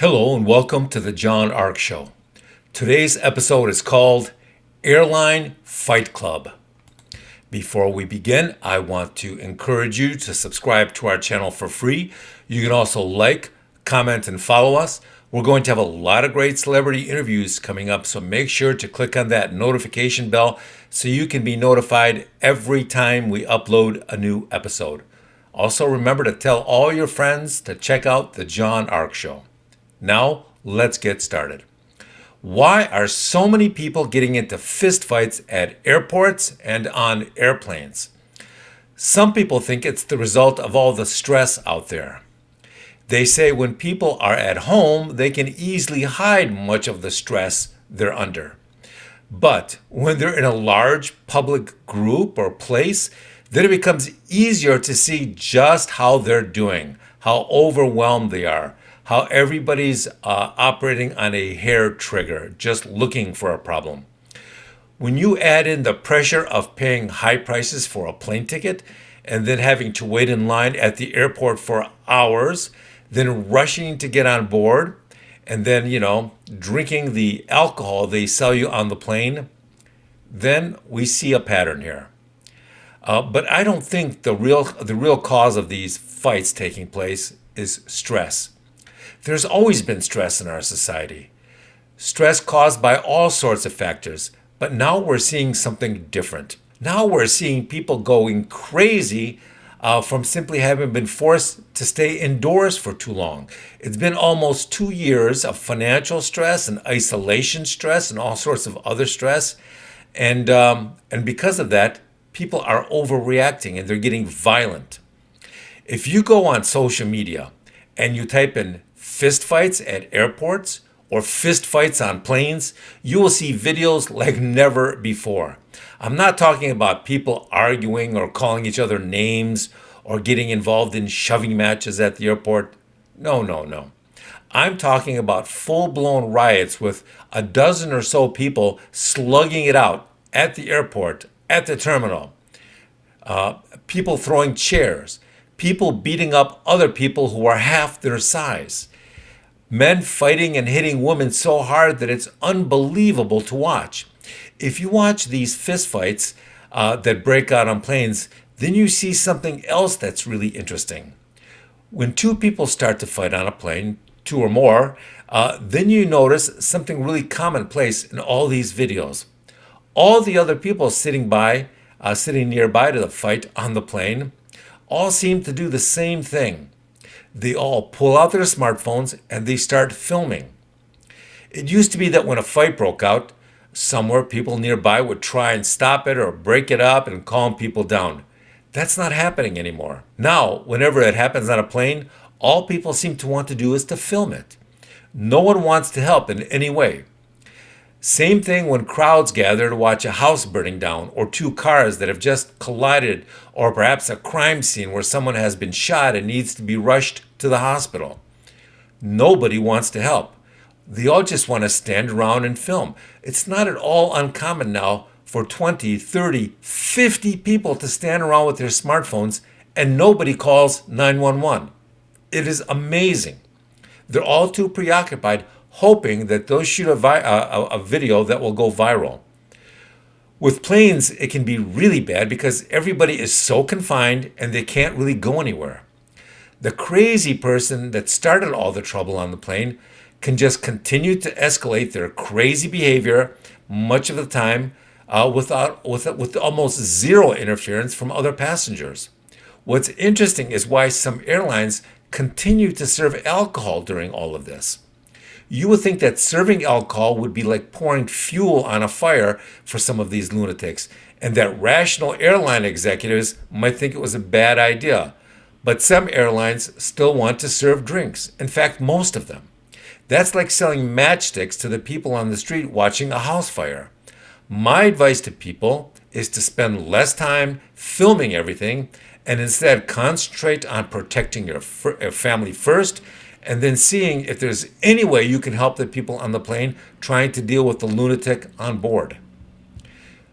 Hello and welcome to the John Ark Show. Today's episode is called Airline Fight Club. Before we begin, I want to encourage you to subscribe to our channel for free. You can also like, comment, and follow us. We're going to have a lot of great celebrity interviews coming up, so make sure to click on that notification bell so you can be notified every time we upload a new episode. Also, remember to tell all your friends to check out the John Ark Show. Now, let's get started. Why are so many people getting into fistfights at airports and on airplanes? Some people think it's the result of all the stress out there. They say when people are at home, they can easily hide much of the stress they're under. But when they're in a large public group or place, then it becomes easier to see just how they're doing, how overwhelmed they are, how everybody's operating on a hair trigger, just looking for a problem. When you add in the pressure of paying high prices for a plane ticket and then having to wait in line at the airport for hours, then rushing to get on board, and then, drinking the alcohol they sell you on the plane, then we see a pattern here. But I don't think the real cause of these fights taking place is stress. There's always been stress in our society. Stress caused by all sorts of factors, but now we're seeing something different. Now we're seeing people going crazy from simply having been forced to stay indoors for too long. It's been almost 2 years of financial stress and isolation stress and all sorts of other stress. And because of that, people are overreacting and they're getting violent. If you go on social media and you type in fistfights at airports or fistfights on planes, you will see videos like never before. I'm not talking about people arguing or calling each other names or getting involved in shoving matches at the airport. No. I'm talking about full-blown riots with a dozen or so people slugging it out at the airport, at the terminal. People throwing chairs, people beating up other people who are half their size. Men fighting and hitting women so hard that it's unbelievable to watch. If you watch these fistfights that break out on planes, then you see something else that's really interesting. When two people start to fight on a plane, two or more, then you notice something really commonplace in all these videos. All the other people sitting nearby to the fight on the plane, all seem to do the same thing. They all pull out their smartphones and they start filming. It used to be that when a fight broke out somewhere, people nearby would try and stop it or break it up and calm people down. That's not happening anymore. Now, whenever it happens on a plane, all people seem to want to do is to film it. No one wants to help in any way. Same thing when crowds gather to watch a house burning down or two cars that have just collided, or perhaps a crime scene where someone has been shot and needs to be rushed to the hospital. Nobody wants to help. They all just want to stand around and film. It's not at all uncommon now for 20, 30, 50 people to stand around with their smartphones and nobody calls 911. It is amazing. They're all too preoccupied hoping that they'll shoot a video that will go viral. With planes, it can be really bad because everybody is so confined and they can't really go anywhere. The crazy person that started all the trouble on the plane can just continue to escalate their crazy behavior much of the time with almost zero interference from other passengers. What's interesting is why some airlines continue to serve alcohol during all of this. You would think that serving alcohol would be like pouring fuel on a fire for some of these lunatics, and that rational airline executives might think it was a bad idea. But some airlines still want to serve drinks. In fact, most of them. That's like selling matchsticks to the people on the street watching a house fire. My advice to people is to spend less time filming everything and instead concentrate on protecting your family first, and then seeing if there's any way you can help the people on the plane trying to deal with the lunatic on board.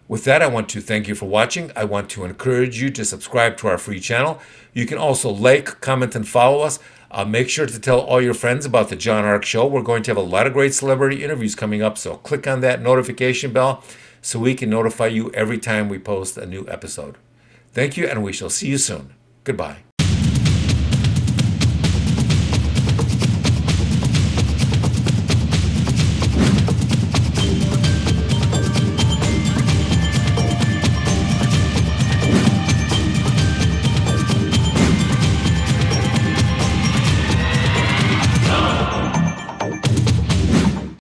With that, I want to thank you for watching. I want to encourage you to subscribe to our free channel. You can also like, comment, and follow us. Make sure to tell all your friends about the John Ark Show. We're going to have a lot of great celebrity interviews coming up, so click on that notification bell so we can notify you every time we post a new episode. Thank you, and we shall see you soon. Goodbye.